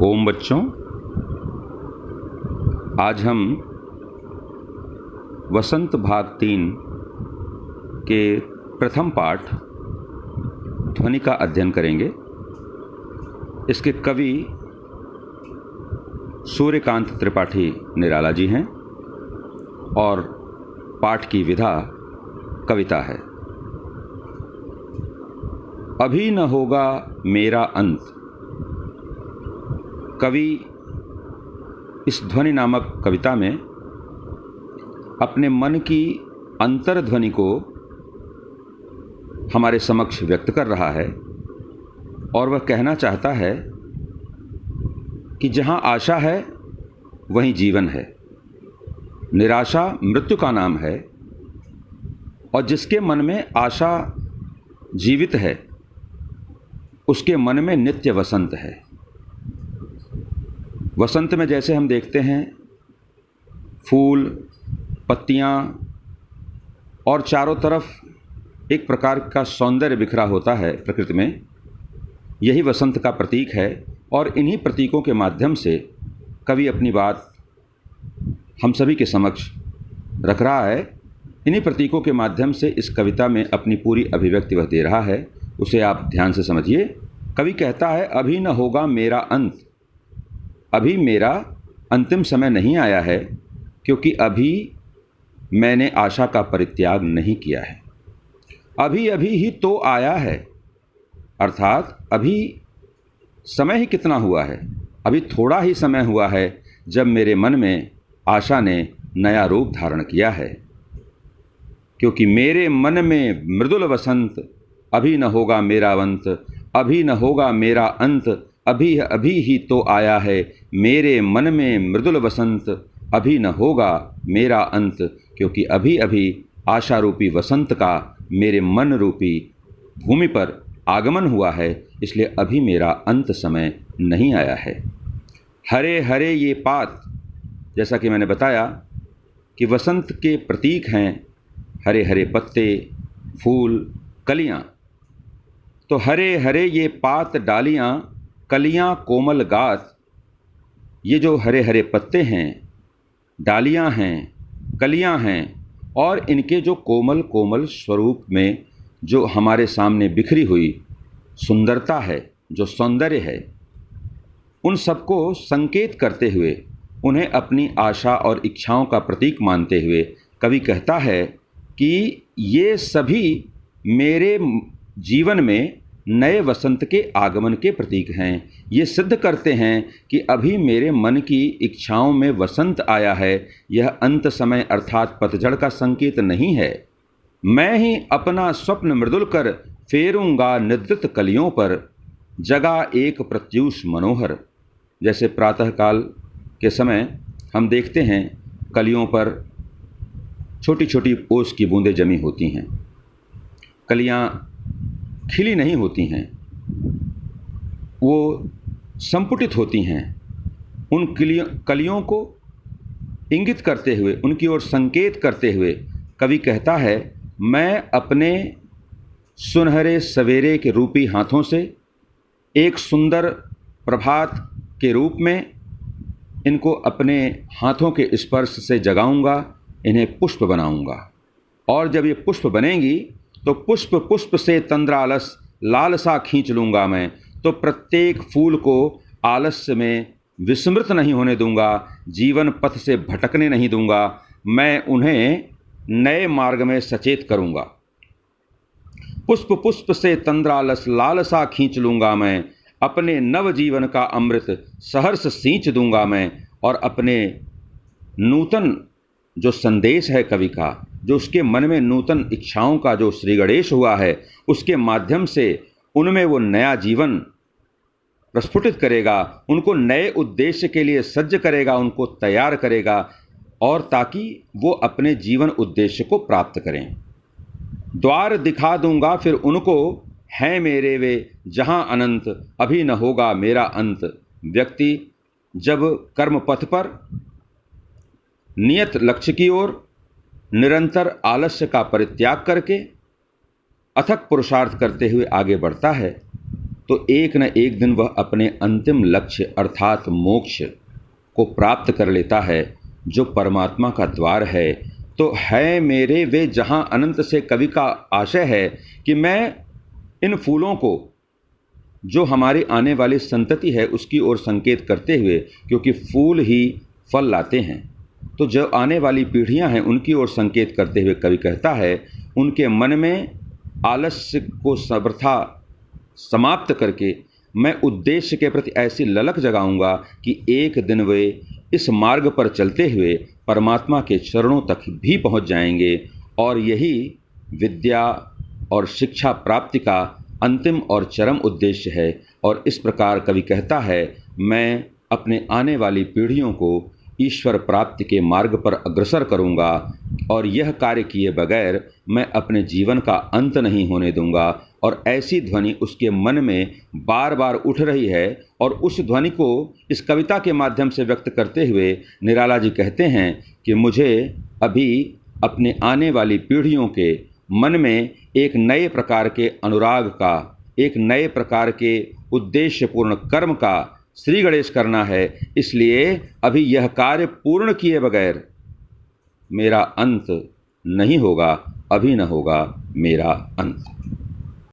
ओम बच्चों, आज हम वसंत भाग 3 के प्रथम पाठ ध्वनि का अध्ययन करेंगे। इसके कवि सूर्यकांत त्रिपाठी निराला जी हैं और पाठ की विधा कविता है। अभी न होगा मेरा अंत। कवि इस ध्वनि नामक कविता में अपने मन की अंतर्ध्वनि को हमारे समक्ष व्यक्त कर रहा है और वह कहना चाहता है कि जहाँ आशा है वहीं जीवन है, निराशा मृत्यु का नाम है, और जिसके मन में आशा जीवित है उसके मन में नित्य वसंत है। वसंत में जैसे हम देखते हैं फूल, पत्तियाँ और चारों तरफ एक प्रकार का सौंदर्य बिखरा होता है प्रकृति में, यही वसंत का प्रतीक है। और इन्हीं प्रतीकों के माध्यम से कवि अपनी बात हम सभी के समक्ष रख रहा है। इन्हीं प्रतीकों के माध्यम से इस कविता में अपनी पूरी अभिव्यक्ति वह दे रहा है, उसे आप ध्यान से समझिए। कवि कहता है, अभी न होगा मेरा अंत। अभी मेरा अंतिम समय नहीं आया है, क्योंकि अभी मैंने आशा का परित्याग नहीं किया है। अभी अभी ही तो आया है, अर्थात अभी समय ही कितना हुआ है, अभी थोड़ा ही समय हुआ है जब मेरे मन में आशा ने नया रूप धारण किया है। क्योंकि मेरे मन में मृदुल वसंत, अभी न होगा मेरा अंत। अभी न होगा मेरा अंत, अभी अभी ही तो आया है। मेरे मन में मृदुल वसंत, अभी न होगा मेरा अंत। क्योंकि अभी अभी आशा रूपी वसंत का मेरे मन रूपी भूमि पर आगमन हुआ है, इसलिए अभी मेरा अंत समय नहीं आया है। हरे हरे ये पात, जैसा कि मैंने बताया कि वसंत के प्रतीक हैं हरे हरे पत्ते, फूल, कलियाँ। तो हरे हरे ये पात डालियाँ, कलियाँ कोमल गात। ये जो हरे हरे पत्ते हैं, डालियाँ हैं, कलियाँ हैं, और इनके जो कोमल कोमल स्वरूप में जो हमारे सामने बिखरी हुई सुंदरता है, जो सौंदर्य है, उन सबको संकेत करते हुए, उन्हें अपनी आशा और इच्छाओं का प्रतीक मानते हुए कवि कहता है कि ये सभी मेरे जीवन में नए वसंत के आगमन के प्रतीक हैं। ये सिद्ध करते हैं कि अभी मेरे मन की इच्छाओं में वसंत आया है। यह अंत समय अर्थात पतझड़ का संकेत नहीं है। मैं ही अपना स्वप्न मृदुल कर फेरूंगा निद्रित कलियों पर, जगा एक प्रत्यूष मनोहर। जैसे प्रातःकाल के समय हम देखते हैं कलियों पर छोटी छोटी ओस की बूंदें जमी होती हैं, कलियाँ खिली नहीं होती हैं, वो संपुटित होती हैं। उन कलियों को इंगित करते हुए, उनकी ओर संकेत करते हुए कवि कहता है, मैं अपने सुनहरे सवेरे के रूपी हाथों से एक सुंदर प्रभात के रूप में इनको अपने हाथों के स्पर्श से जगाऊंगा, इन्हें पुष्प बनाऊंगा। और जब ये पुष्प बनेंगी तो पुष्प पुष्प से तंद्रालस लालसा खींच लूँगा मैं। तो प्रत्येक फूल को आलस्य में विस्मृत नहीं होने दूंगा, जीवन पथ से भटकने नहीं दूंगा। मैं उन्हें नए मार्ग में सचेत करूंगा। पुष्प पुष्प से तंद्रालस लालसा खींच लूँगा मैं, अपने नव जीवन का अमृत सहर्ष सींच दूंगा मैं। और अपने नूतन जो संदेश है कवि का, जो उसके मन में नूतन इच्छाओं का जो श्री गणेश हुआ है, उसके माध्यम से उनमें वो नया जीवन प्रस्फुटित करेगा, उनको नए उद्देश्य के लिए सज्ज करेगा, उनको तैयार करेगा, और ताकि वो अपने जीवन उद्देश्य को प्राप्त करें। द्वार दिखा दूंगा फिर उनको, हैं मेरे वे जहाँ अनंत, अभी न होगा मेरा अंत। व्यक्ति जब कर्म पथ पर नियत लक्ष्य की ओर निरंतर आलस्य का परित्याग करके अथक पुरुषार्थ करते हुए आगे बढ़ता है, तो एक न एक दिन वह अपने अंतिम लक्ष्य अर्थात मोक्ष को प्राप्त कर लेता है, जो परमात्मा का द्वार है। तो है मेरे वे जहाँ अनंत से कवि का आशय है कि मैं इन फूलों को, जो हमारी आने वाली संतति है, उसकी ओर संकेत करते हुए, क्योंकि फूल ही फल लाते हैं, तो जो आने वाली पीढ़ियां हैं उनकी ओर संकेत करते हुए कवि कहता है, उनके मन में आलस्य को सर्वथा समाप्त करके मैं उद्देश्य के प्रति ऐसी ललक जगाऊंगा कि एक दिन वे इस मार्ग पर चलते हुए परमात्मा के चरणों तक भी पहुंच जाएंगे। और यही विद्या और शिक्षा प्राप्ति का अंतिम और चरम उद्देश्य है। और इस प्रकार कवि कहता है, मैं अपने आने वाली पीढ़ियों को ईश्वर प्राप्ति के मार्ग पर अग्रसर करूंगा, और यह कार्य किए बगैर मैं अपने जीवन का अंत नहीं होने दूंगा। और ऐसी ध्वनि उसके मन में बार बार उठ रही है। और उस ध्वनि को इस कविता के माध्यम से व्यक्त करते हुए निराला जी कहते हैं कि मुझे अभी अपने आने वाली पीढ़ियों के मन में एक नए प्रकार के अनुराग का, एक नए प्रकार के उद्देश्यपूर्ण कर्म का श्री गणेश करना है। इसलिए अभी यह कार्य पूर्ण किए बगैर मेरा अंत नहीं होगा, अभी न होगा मेरा अंत।